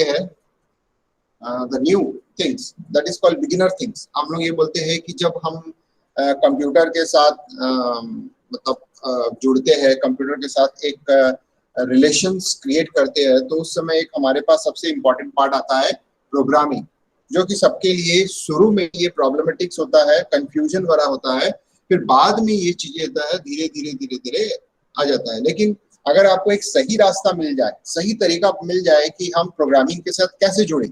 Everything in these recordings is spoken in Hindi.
हैं the new things that is called beginner things. हम लोग ये बोलते हैं कि जब हम कंप्यूटर के साथ जुड़ते हैं, कंप्यूटर के साथ एक रिलेशंस क्रिएट करते हैं, तो उस समय एक हमारे पास सबसे इम्पोर्टेंट पार्ट आता है प्रोग्रामिंग, जो कि सबके लिए शुरू में ये प्रॉब्लमेटिक्स होता है, कंफ्यूजन भरा होता है, फिर बाद में ये चीजें होता है धीरे धीरे आ जाता है। लेकिन अगर आपको एक सही रास्ता मिल जाए, सही तरीका मिल जाए कि हम प्रोग्रामिंग के साथ कैसे जुड़े,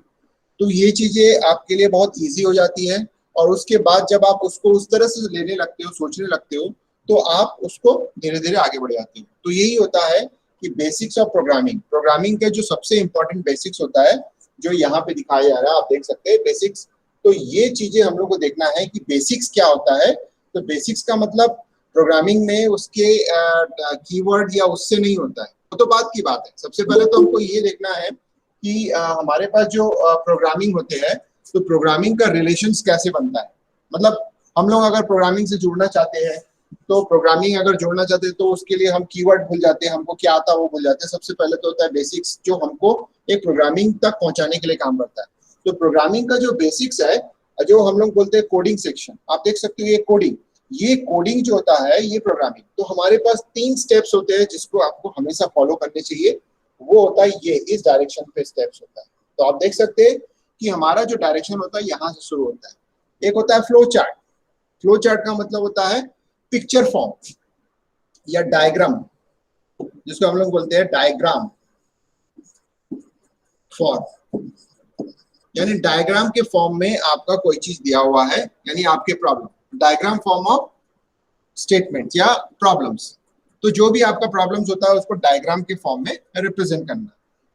तो ये चीजें आपके लिए बहुत इजी हो जाती है। और उसके बाद जब आप उसको उस तरह से लेने लगते हो, सोचने लगते हो, तो आप उसको धीरे धीरे आगे बढ़ जाते हो। तो यही होता है कि बेसिक्स ऑफ प्रोग्रामिंग, प्रोग्रामिंग का जो सबसे इंपॉर्टेंट बेसिक्स होता है, जो यहाँ पे दिखाया जा रहा है, आप देख सकते हैं बेसिक्स। तो ये चीजें हम लोग को देखना है कि बेसिक्स क्या होता है। तो बेसिक्स का मतलब प्रोग्रामिंग में उसके कीवर्ड या उससे नहीं होता है, वो तो बात की बात है। सबसे पहले तो हमको ये देखना है कि हमारे पास जो प्रोग्रामिंग होते हैं, तो प्रोग्रामिंग का रिलेशंस कैसे बनता है। मतलब हम लोग अगर प्रोग्रामिंग से जुड़ना चाहते हैं, तो प्रोग्रामिंग अगर जोड़ना चाहते हैं तो उसके लिए हम कीवर्ड भूल जाते हैं, हमको क्या आता है वो भूल जाते हैं। सबसे पहले तो होता है बेसिक्स, जो हमको एक प्रोग्रामिंग तक पहुंचाने के लिए काम करता है। तो प्रोग्रामिंग का जो बेसिक्स है, जो हम लोग बोलते हैं कोडिंग सेक्शन, आप देख सकते हो ये कोडिंग जो होता है ये प्रोग्रामिंग। तो हमारे पास 3 स्टेप्स होते हैं जिसको आपको हमेशा फॉलो करने चाहिए। वो होता है ये इस डायरेक्शन पे स्टेप्स होता है। तो आप देख सकते हैं कि हमारा जो डायरेक्शन होता है यहाँ से शुरू होता है। एक होता है फ्लो चार्ट। फ्लो चार्ट का मतलब होता है पिक्चर फॉर्म या डायग्राम, जिसको हम लोग बोलते हैं डायग्राम फॉर्म, यानी डायग्राम के फॉर्म में आपका कोई चीज दिया हुआ है, यानी आपके problem, diagram form of statement या प्रॉब्लम्स। तो जो भी आपका प्रॉब्लम्स होता है उसको डायग्राम के फॉर्म में रिप्रेजेंट करना।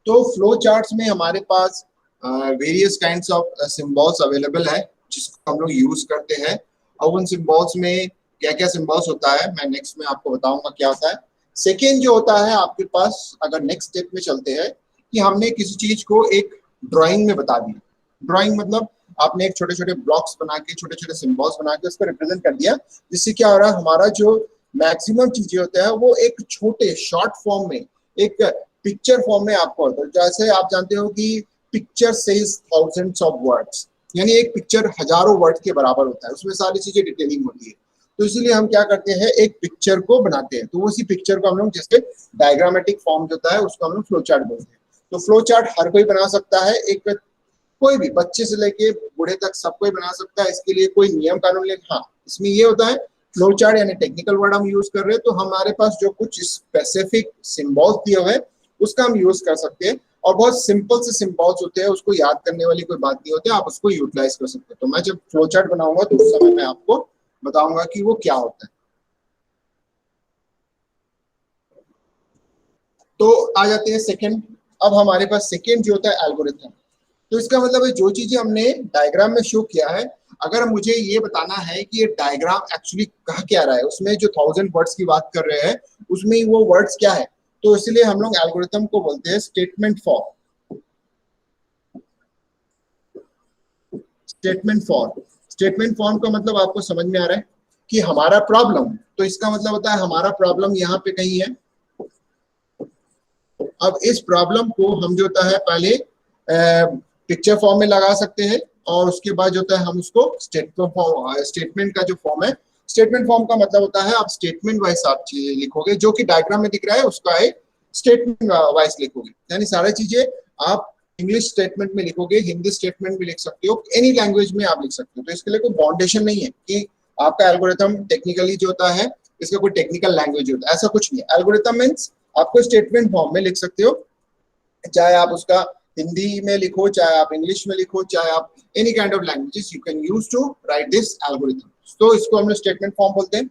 तो फ्लो चार्ट्स में हमारे पास various kinds of symbols available है, जिसको हम लोग यूज करते हैं। और उन सिंबल्स में क्या क्या सिंबल्स होता है मैं नेक्स्ट में आपको बताऊंगा क्या होता है। सेकेंड जो होता है आपके पास, अगर नेक्स्ट स्टेप में चलते हैं, कि हमने किसी चीज को एक ड्राइंग में बता दिया। ड्राइंग मतलब आपने एक छोटे छोटे ब्लॉक्स बना के, छोटे छोटे सिंबल्स बना के उसको रिप्रेजेंट कर दिया, जिससे क्या हो रहा है, हमारा जो मैक्सिमम चीजें होता है वो एक छोटे शॉर्ट फॉर्म में, एक पिक्चर फॉर्म में आपको होता है। जैसे आप जानते हो कि picture says thousands of words, यानी एक पिक्चर हजारों वर्ड के बराबर होता है, उसमें सारी चीजें डिटेलिंग होती है। तो इसीलिए हम क्या करते हैं, एक पिक्चर को बनाते हैं। तो उसी पिक्चर को हम लोग जैसे डायग्रामेटिक फॉर्म जो होता है उसको हम लोग फ्लो चार्ट बोलते हैं। तो फ्लो चार्ट हर कोई बना सकता है, एक कोई भी बच्चे से लेके बूढ़े तक सब कोई बना सकता है। इसके लिए कोई नियम कानून ले, हाँ इसमें ये होता है फ्लो चार्ट यानी टेक्निकल वर्ड हम यूज कर रहे हैं, तो हमारे पास जो कुछ स्पेसिफिक सिंबल्स दिए हुए हैं उसका हम यूज कर सकते हैं। और बहुत सिंपल से सिंबल्स होते हैं, उसको याद करने वाली कोई बात नहीं होती, आप उसको यूटिलाइज कर सकते हैं। तो मैं जब फ्लो चार्ट बनाऊंगा तो उस समय मैं आपको बताऊंगा कि वो क्या होता है। तो आ जाते हैं सेकेंड। अब हमारे पास सेकेंड जो होता है एल्गोरिथम। तो इसका मतलब है जो चीजें हमने डायग्राम में शो किया है, अगर मुझे ये बताना है कि ये डायग्राम एक्चुअली कह क्या रहा है, उसमें जो 1000 वर्ड्स की बात कर रहे हैं उसमें वो वर्ड्स क्या है, तो इसलिए हम लोग एल्गोरिथम को बोलते हैं स्टेटमेंट फॉर्म। स्टेटमेंट फॉर्म का मतलब आपको समझ में आ रहा है कि हमारा प्रॉब्लम, तो इसका मतलब होता है हमारा प्रॉब्लम यहाँ पे कहीं है। अब इस प्रॉब्लम को हम जो होता है पहले पिक्चर फॉर्म में लगा सकते हैं, और उसके बाद जो होता है हम उसको स्टेटमेंट का जो फॉर्म है, स्टेटमेंट फॉर्म का मतलब होता है आप स्टेटमेंट वाइज आप चीजें लिखोगे, जो कि डायग्राम में दिख रहा है उसका एक स्टेटमेंट वाइज लिखोगे। यानी सारी चीजें आप इंग्लिश स्टेटमेंट में लिखोगे, हिंदी स्टेटमेंट में लिख सकते हो, एनी लैंग्वेज में आप लिख सकते हो। तो इसके लिए कोई बाउंडेशन नहीं है कि आपका एल्गोरिथम टेक्निकली जो होता है इसका कोई टेक्निकल लैंग्वेज होता है, ऐसा कुछ नहीं है। एल्गोरिथम मीन्स आपको स्टेटमेंट फॉर्म में लिख सकते हो, चाहे आप उसका हिंदी में लिखो, चाहे आप इंग्लिश में लिखो, चाहे आप any kind of languages you can use to write this algorithm. तो इसको हम लोग स्टेटमेंट फॉर्म बोलते हैं।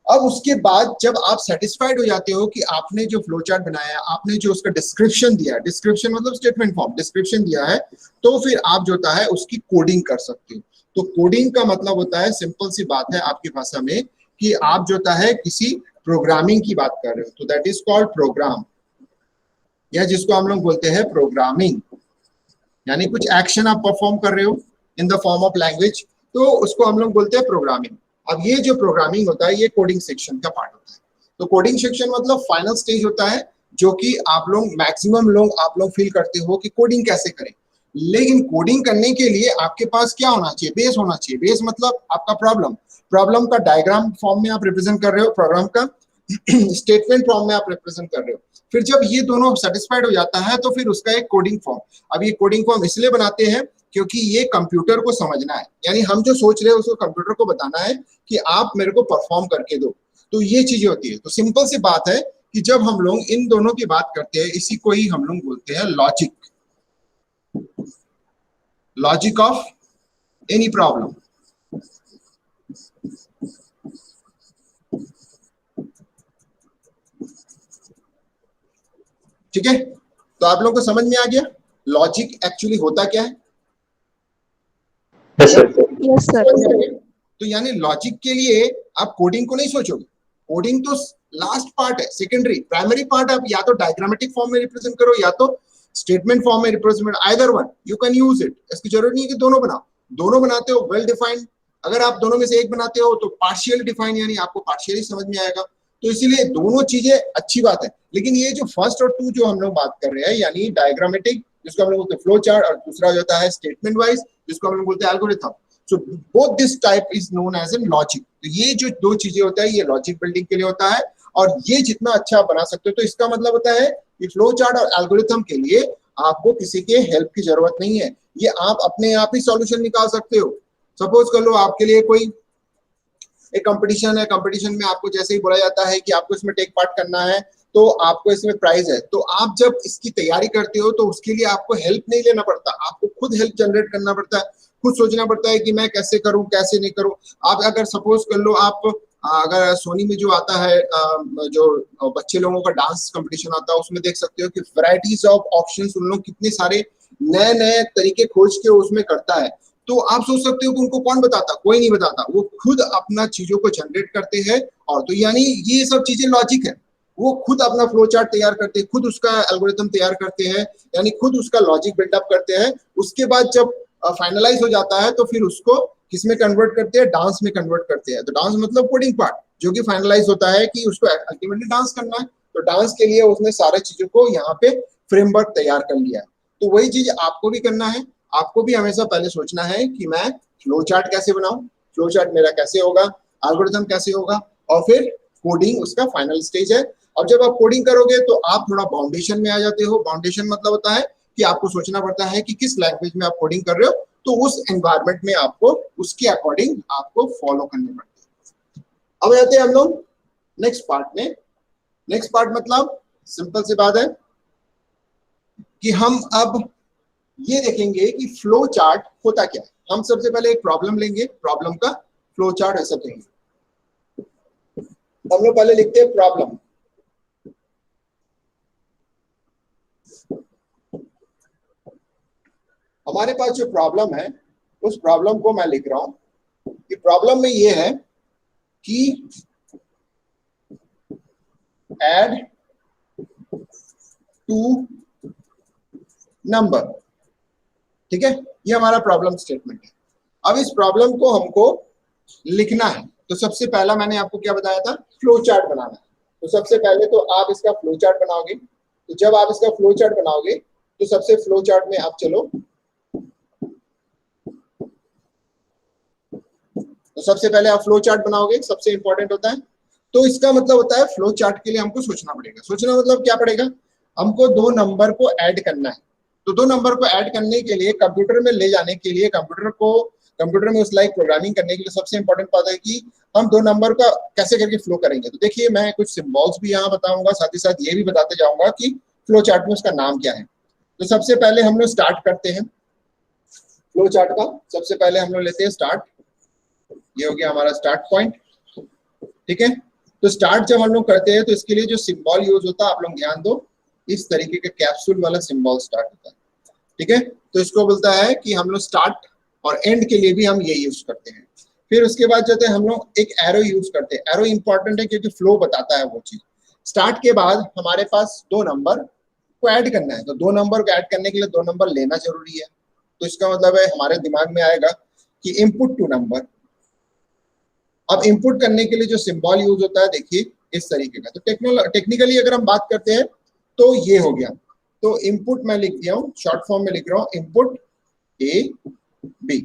अब उसके बाद जब आप सेटिस्फाइड हो जाते हो कि आपने जो फ्लो चार्ट बनाया, आपने जो उसका डिस्क्रिप्शन दिया, डिस्क्रिप्शन मतलब स्टेटमेंट फॉर्म, डिस्क्रिप्शन दिया है, तो फिर आप जो होता है उसकी कोडिंग कर सकते हो। तो कोडिंग का मतलब होता है, सिंपल सी बात है आपकी भाषा में, कि आप जो होता है किसी प्रोग्रामिंग की बात कर रहे हो, तो दैट इज कॉल्ड प्रोग्राम, या जिसको हम लोग बोलते हैं प्रोग्रामिंग। यानी कुछ एक्शन आप परफॉर्म कर रहे हो in the form of language, तो उसको हम लोग बोलते हैं प्रोग्रामिंग। अब ये जो प्रोग्रामिंग होता है ये कोडिंग सेक्शन का पार्ट होता है। तो कोडिंग सेक्शन मतलब फाइनल स्टेज होता है जो कि आप लोग मैक्सिमम लोग आप लोग फील करते हो कि कोडिंग कैसे करें। लेकिन कोडिंग करने के लिए आपके पास क्या होना चाहिए? बेस होना चाहिए। बेस मतलब आपका प्रॉब्लम, प्रॉब्लम का डायग्राम फॉर्म में आप रिप्रेजेंट कर रहे हो, प्रोग्राम का स्टेटमेंट फॉर्म में आप रिप्रेजेंट कर रहे हो। फिर जब ये दोनों सेटिस्फाइड हो जाता है तो फिर उसका एक कोडिंग फॉर्म। अब ये कोडिंग फॉर्म इसलिए बनाते हैं क्योंकि ये कंप्यूटर को समझना है, यानी हम जो सोच रहे हैं उसको कंप्यूटर को बताना है कि आप मेरे को परफॉर्म करके दो। तो ये चीजें होती है। तो सिंपल सी बात है कि जब हम लोग इन दोनों की बात करते हैं, इसी को ही हम लोग बोलते हैं logic, logic of any problem. ठीक है, तो आप लोगों को समझ में आ गया लॉजिक एक्चुअली होता क्या है? Yes sir. Yes sir. तो यानी लॉजिक के लिए आप कोडिंग को नहीं सोचोगे, कोडिंग तो लास्ट पार्ट है, सेकेंडरी। प्राइमरी पार्ट आप या तो डायग्रामेटिक फॉर्म में रिप्रेजेंट करो या तो स्टेटमेंट फॉर्म में represent, either one you can use it. इसकी जरूरत नहीं है कि दोनों बनाओ, दोनों बनाते हो वेल डिफाइंड। अगर आप दोनों में से एक बनाते हो तो पार्शियल डिफाइन, यानी आपको पार्शियली समझ में आएगा। तो इसीलिए दोनों चीजें अच्छी बात है। लेकिन ये जो फर्स्ट और टू जो हम लोग बात कर रहे हैं, यानी डायग्रामेटिक जिसको हम लोग बोलते हैं फ्लो चार्ट, और दूसरा जो होता है स्टेटमेंट वाइज जिसको हम लोग बोलते हैं algorithm. So both this type is known as in logic। तो ये जो दो चीजें होता है ये लॉजिक बिल्डिंग के लिए होता है, और ये जितना अच्छा आप बना सकते हो तो इसका मतलब होता है कि फ्लो चार्ट और एल्गोरिथम के लिए आपको किसी के हेल्प की जरूरत नहीं है, ये आप अपने आप ही सॉल्यूशन निकाल सकते हो। सपोज कर लो आपके लिए कोई एक कंपटीशन है, कंपटीशन में आपको जैसे ही बोला जाता है कि आपको इसमें टेक पार्ट करना है तो आपको इसमें प्राइज है, तो आप जब इसकी तैयारी करते हो तो उसके लिए आपको हेल्प नहीं लेना पड़ता, आपको खुद हेल्प जनरेट करना पड़ता है, खुद सोचना पड़ता है कि मैं कैसे करूं कैसे नहीं करूं। आप अगर सपोज कर लो आप अगर सोनी में जो आता है जो बच्चे लोगों का डांस कंपटीशन आता है उसमें देख सकते हो कि वैरायटीज ऑफ ऑप्शंस उन लोग कितने सारे नए नए तरीके खोज के उसमें करता है। तो आप सोच सकते हो कि उनको कौन बताता? कोई नहीं बताता, वो खुद अपना चीजों को जनरेट करते हैं। और तो यानी ये सब चीजें लॉजिक है, वो खुद अपना फ्लो चार्ट तैयार करते हैं, खुद उसका एल्गोरिथम तैयार करते हैं, यानी खुद उसका लॉजिक बिल्डअप करते हैं। उसके बाद जब फाइनलाइज हो जाता है तो फिर उसको किसमें कन्वर्ट करते हैं? डांस में कन्वर्ट करते हैं। तो डांस मतलब कोडिंग पार्ट जो कि फाइनलाइज होता है कि उसको अल्टीमेटली डांस करना है। तो डांस के लिए उसने सारे चीजों को यहाँ पे फ्रेमवर्क तैयार कर लिया है। तो वही चीज आपको भी करना है, आपको भी हमेशा पहले सोचना है कि मैं फ्लो चार्ट कैसे बनाऊं, फ्लो चार्ट मेरा कैसे होगा, एल्गोरिथम कैसे होगा, और फिर कोडिंग उसका फाइनल स्टेज है। और जब आप कोडिंग करोगे तो आप थोड़ा बाउंडेशन में आ जाते हो। बाउंडेशन मतलब होता है कि आपको सोचना पड़ता है कि किस लैंग्वेज में आप कोडिंग कर रहे हो, तो उस एनवायरनमेंट में आपको उसके अकॉर्डिंग आपको फॉलो करने पड़ते हैं। अब आते हैं हम लोग नेक्स्ट पार्ट में। नेक्स्ट पार्ट मतलब सिंपल सी बात है कि हम अब ये देखेंगे कि फ्लो चार्ट होता क्या है। हम सबसे पहले एक प्रॉब्लम लेंगे, प्रॉब्लम का फ्लो चार्ट ऐसा कहेंगे। हम लोग पहले लिखते हैं प्रॉब्लम। हमारे पास जो प्रॉब्लम है उस प्रॉब्लम को मैं लिख रहा हूं कि प्रॉब्लम में ये है कि ऐड टू नंबर। ठीक है, ये हमारा प्रॉब्लम स्टेटमेंट है। अब इस प्रॉब्लम को हमको लिखना है, तो सबसे पहला मैंने आपको क्या बताया था? फ्लो चार्ट बनाना है। तो सबसे पहले तो आप इसका फ्लो चार्ट बनाओगे। तो जब आप इसका फ्लो चार्ट बनाओगे तो सबसे फ्लो चार्ट में आप चलो, तो सबसे पहले आप फ्लो चार्ट बनाओगे, सबसे इंपॉर्टेंट होता है। तो इसका मतलब होता है फ्लो चार्ट के लिए हमको सोचना पड़ेगा। सोचना मतलब क्या पड़ेगा? हमको दो नंबर को ऐड करना है। तो दो नंबर को ऐड करने के लिए, कंप्यूटर में ले जाने के लिए, कंप्यूटर में उस लाइक प्रोग्रामिंग करने के लिए सबसे इंपॉर्टेंट बात है कि हम दो नंबर का कैसे करके फ्लो करेंगे। तो देखिए मैं कुछ सिंबल्स भी यहाँ बताऊंगा, साथ ही साथ ये भी बताते जाऊंगा कि फ्लो चार्ट में उसका नाम क्या है। तो सबसे पहले हम लोग स्टार्ट करते हैं फ्लो चार्ट का। सबसे पहले हम लोग लेते हैं स्टार्ट, ये हो गया हमारा स्टार्ट पॉइंट। ठीक है, तो स्टार्ट जब हम लोग करते हैं तो इसके लिए जो सिंबल यूज होता है आप लोग ध्यान दो, इस तरीके का कैप्सूल वाला सिंबल स्टार्ट होता है। ठीक है, तो इसको बोलता है कि हम लोग स्टार्ट और एंड के लिए भी हम ये यूज करते हैं। फिर उसके बाद जो है हम लोग एक एरो यूज करते हैं। एरो इंपॉर्टेंट है क्योंकि फ्लो बताता है वो चीज। स्टार्ट के बाद हमारे पास दो नंबर को ऐड करना है, तो दो नंबर को ऐड करने के लिए दो नंबर लेना जरूरी है। तो इसका मतलब है हमारे दिमाग में आएगा कि इनपुट टू नंबर। अब इनपुट करने के लिए जो सिंबल यूज होता है देखिए इस तरीके का। तो टेक्निकली अगर हम बात करते हैं तो ये हो गया। तो इनपुट मैं लिख दिया हूं, शॉर्ट फॉर्म में लिख रहा हूं इनपुट ए बी।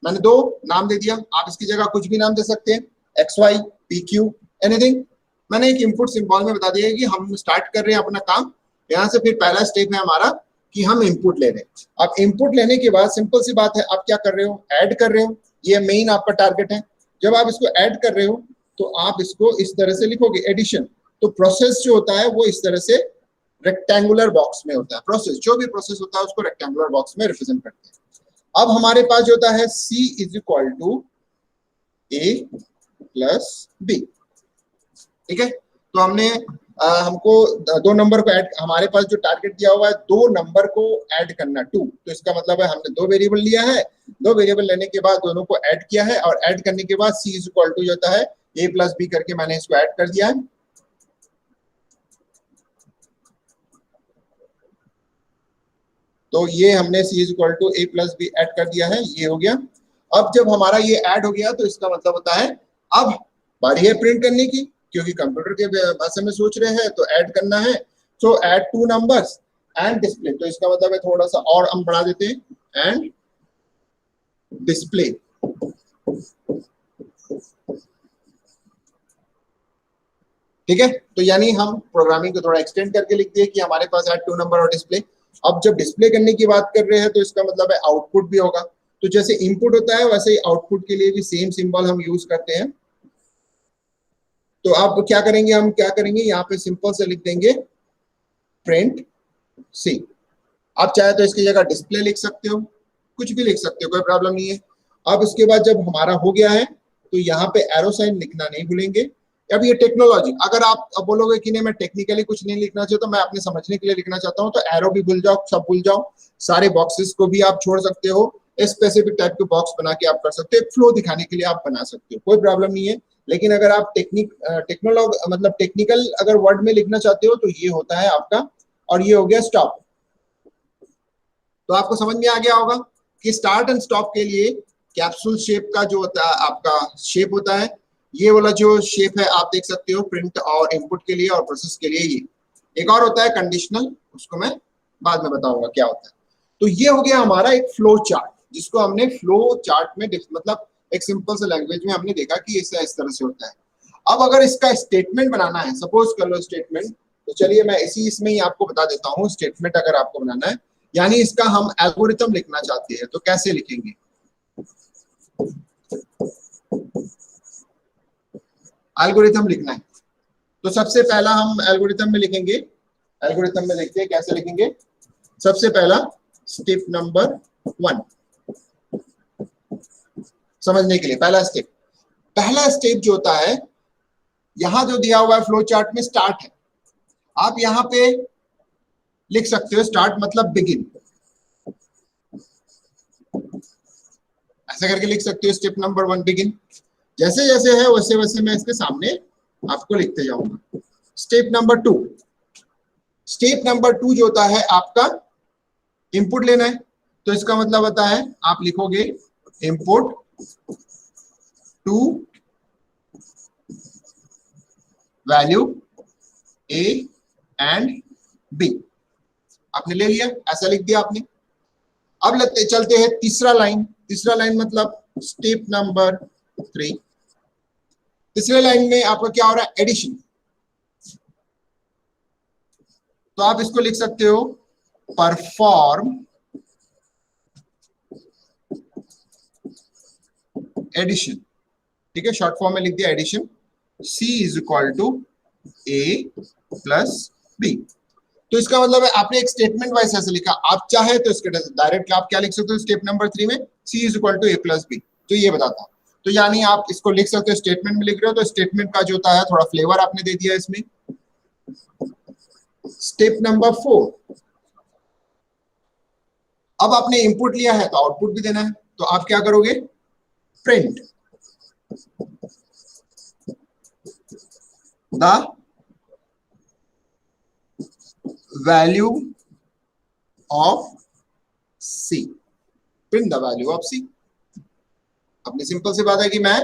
मैंने दो नाम दे दिया, आप इसकी जगह कुछ भी नाम दे सकते हैं, X Y P Q anything. मैंने एक इनपुट सिंबल में बता दिया कि हम स्टार्ट कर रहे हैं अपना काम यहां से। फिर पहला स्टेप है हमारा कि हम इनपुट ले रहे हैं। अब इनपुट लेने के बाद सिंपल सी बात है, आप क्या कर रहे हो, ऐड कर रहे हो। ये मेन आपका टारगेट है। जब आप इसको ऐड कर रहे हो तो आप इसको इस तरह से लिखोगे एडिशन। तो प्रोसेस जो होता है वो इस तरह से रेक्टेंगुलर बॉक्स में होता है। प्रोसेस जो भी प्रोसेस होता है उसको रेक्टेंगुलर बॉक्स में रिप्रेजेंट करते हैं। अब हमारे पास जो होता है C is equal to A plus B. ठीक है, तो हमने हमको दो नंबर को ऐड, हमारे पास जो टारगेट दिया हुआ है दो नंबर को ऐड करना 2। तो इसका मतलब है हमने दो वेरिएबल लिया है, दो वेरिएबल लेने के बाद दोनों को ऐड किया है और ऐड करने के बाद C इज इक्वल टू होता है a प्लस बी करके मैंने इसको ऐड कर दिया है। तो ये हमने C is equal to A plus B add कर दिया है, ये हो गया। अब जब हमारा ये ऐड हो गया तो इसका मतलब होता है अब बारी है प्रिंट करने की, क्योंकि कंप्यूटर के भाषा में सोच रहे हैं तो ऐड करना है। सो add two numbers and display. तो इसका मतलब है थोड़ा सा और हम बढ़ा देते हैं एंड डिस्प्ले। ठीक है, तो यानी हम प्रोग्रामिंग को थोड़ा एक्सटेंड करके लिख दिए कि हमारे पास ऐड टू नंबर और डिस्प्ले। अब जब डिस्प्ले करने की बात कर रहे हैं तो इसका मतलब है आउटपुट भी होगा। तो जैसे इनपुट होता है वैसे ही आउटपुट के लिए भी सेम सिंबल हम यूज करते हैं। तो आप क्या करेंगे, हम क्या करेंगे यहाँ पे सिंपल से लिख देंगे प्रिंट सी। आप चाहे तो इसकी जगह डिस्प्ले लिख सकते हो, कुछ भी लिख सकते हो, कोई प्रॉब्लम नहीं है। अब इसके बाद जब हमारा हो गया है तो यहाँ पे एरो साइन लिखना नहीं भूलेंगे। अब ये टेक्नोलॉजी, अगर आप अब बोलोगे कि नहीं मैं टेक्निकली कुछ नहीं लिखना चाहता, तो मैं अपने समझने के लिए लिखना चाहता हूँ, तो एरो भी भूल जाओ, सब भूल जाओ। सारे बॉक्सेस को भी आप छोड़ सकते हो, स्पेसिफिक टाइप के बॉक्स बना के आप कर सकते हो, फ्लो दिखाने के लिए आप बना सकते हो, कोई प्रॉब्लम नहीं है। लेकिन अगर आप टेक्नोलॉजी मतलब टेक्निकल अगर वर्ड में लिखना चाहते हो तो ये होता है आपका, और ये हो गया स्टॉप। तो आपको समझ में आ गया होगा कि स्टार्ट एंड स्टॉप के लिए कैप्सूल शेप का जो होता है आपका शेप होता है, ये वाला जो शेप है आप देख सकते हो प्रिंट और इनपुट के लिए और प्रोसेस के लिए। ये एक और होता है कंडीशनल, उसको मैं बाद में बताऊंगा क्या होता है। तो ये हो गया हमारा एक फ्लो चार्ट, जिसको हमने फ्लो चार्ट में मतलब एक सिंपल से लैंग्वेज में हमने देखा कि इस तरह से होता है। अब अगर इसका स्टेटमेंट बनाना है, सपोज कर लो स्टेटमेंट, तो चलिए मैं इसमें ही आपको बता देता हूँ स्टेटमेंट अगर आपको बनाना है, यानी इसका हम एल्गोरिथम लिखना चाहते हैं तो कैसे लिखेंगे। एल्गोरिथम लिखना है तो सबसे पहला हम एल्गोरिथम में लिखेंगे, एल्गोरिथम में लिखते हैं कैसे लिखेंगे। सबसे पहला स्टेप नंबर 1 समझने के लिए, पहला स्टेप जो होता है, यहां जो दिया हुआ है फ्लो चार्ट में स्टार्ट है, आप यहां पे लिख सकते हो स्टार्ट मतलब बिगिन, ऐसा करके लिख सकते हो स्टेप नंबर 1 बिगिन। जैसे जैसे है वैसे वैसे मैं इसके सामने आपको लिखते जाऊंगा। स्टेप नंबर 2, स्टेप नंबर 2 जो होता है आपका इनपुट लेना है, तो इसका मतलब होता है आप लिखोगे input two value A and B. आपने ले लिया, ऐसा लिख दिया आपने। अब चलते हैं तीसरा लाइन मतलब स्टेप नंबर 3। तीसरे लाइन में आपका क्या हो रहा है, एडिशन। तो आप इसको लिख सकते हो परफॉर्म एडिशन। ठीक है, शॉर्ट फॉर्म में लिख दिया addition. C is equal to A plus B. तो इसका मतलब है आपने एक स्टेटमेंट वाइज ऐसे लिखा, आप चाहे तो इसके डायरेक्ट आप क्या लिख सकते हो स्टेप नंबर 3 में, C is equal to A plus B, तो ये बताता। तो यानी आप इसको लिख सकते हो, स्टेटमेंट में लिख रहे हो तो स्टेटमेंट का जो होता है थोड़ा फ्लेवर आपने दे दिया इसमें। स्टेप नंबर 4, अब आपने इनपुट लिया है तो आउटपुट भी देना है, तो आप क्या करोगे, print the value of C, print the value of C। अपनी सिंपल सी बात है कि मैं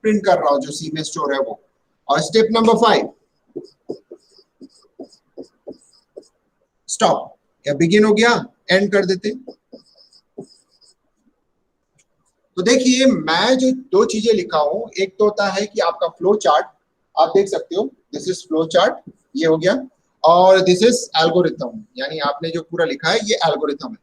प्रिंट कर रहा हूं जो C में स्टोर है वो। और स्टेप नंबर 5, स्टॉप, या बिगिन हो गया, एंड कर देते। तो देखिए मैं जो दो चीजें लिखा हूं, एक तो होता है कि आपका फ्लो चार्ट, आप देख सकते हो दिस इज फ्लो चार्ट, ये हो गया, और दिस इज एल्गोरिथम, यानी आपने जो पूरा लिखा है ये एल्गोरिथम है।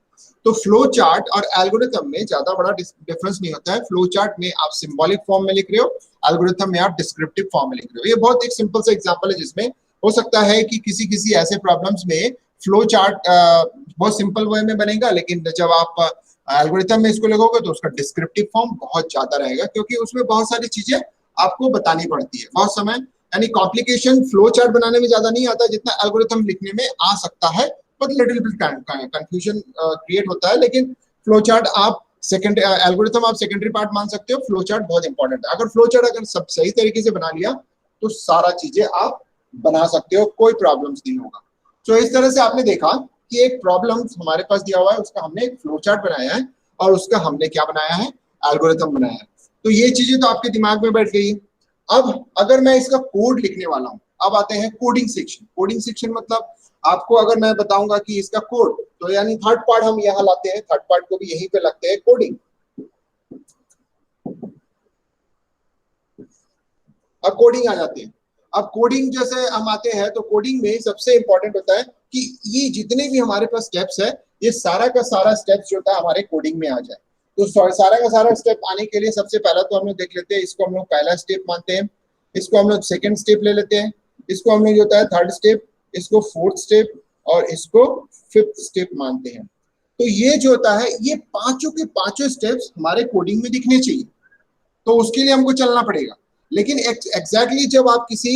तो फ्लो चार्ट और एल्गोरिथम में ज्यादा बड़ा डिफरेंस नहीं होता है। फ्लो चार्ट में आप सिंबॉलिक फॉर्म में लिख रहे हो, एल्गोरिथम में आप डिस्क्रिप्टिव फॉर्म में लिख रहे हो। ये बहुत एक सिंपल सा एग्जांपल है, जिसमें हो सकता है कि किसी किसी ऐसे प्रॉब्लम्स में फ्लो चार्ट बहुत सिंपल वे में बनेगा, लेकिन जब आप एल्गोरिथम में इसको लगोगे तो उसका डिस्क्रिप्टिव फॉर्म बहुत ज्यादा रहेगा, क्योंकि उसमें बहुत सारी चीजें आपको बतानी पड़ती है बहुत समय, यानी कॉम्प्लिकेशन फ्लो चार्ट बनाने में ज्यादा नहीं आता जितना एल्गोरिथम लिखने में आ सकता है, but little bit confusion create होता है। लेकिन फ्लो चार्ट आप सेकेंड, एल्गोरिथम आप सेकेंडरी पार्ट मान सकते हो, फ्लो चार्ट बहुत इंपॉर्टेंट है। अगर फ्लो चार्ट अगर सब सही तरीके से बना लिया तो सारा चीजें आप बना सकते हो, कोई प्रॉब्लम्स नहीं होगा। तो इस तरह से आपने देखा कि एक प्रॉब्लम हमारे पास दिया हुआ है, उसका हमने एक फ्लो चार्ट बनाया है, और उसका हमने क्या बनाया है, एल्गोरिथम बनाया है। तो ये चीजें तो आपके दिमाग में बैठ गई। अब अगर मैं इसका कोड लिखने वाला हूं, अब आते हैं कोडिंग सेक्शन। कोडिंग सेक्शन मतलब आपको अगर मैं बताऊंगा कि इसका कोड, तो यानी थर्ड पार्ट हम यहाँ लाते हैं, थर्ड पार्ट को भी यहीं पे लगते हैं, कोडिंग। अब कोडिंग आ जाते हैं। अब कोडिंग जैसे हम आते हैं तो कोडिंग में सबसे इंपॉर्टेंट होता है कि ये जितने भी हमारे पास स्टेप्स है, ये सारा का सारा स्टेप्स जो होता है हमारे कोडिंग में आ जाए। तो सारा का सारा स्टेप आने के लिए सबसे पहला तो हम लोग देख लेते हैं, इसको हम लोग पहला स्टेप मानते हैं, इसको हम लोग सेकेंड स्टेप ले लेते हैं, इसको हम लोग जो होता है थर्ड स्टेप, इसको फोर्थ स्टेप, और इसको फिफ्थ स्टेप मानते हैं। तो ये जो होता है, ये पांचों के पांचों स्टेप्स हमारे कोडिंग में दिखने चाहिए, तो उसके लिए हमको चलना पड़ेगा। लेकिन एग्जैक्टली जब आप किसी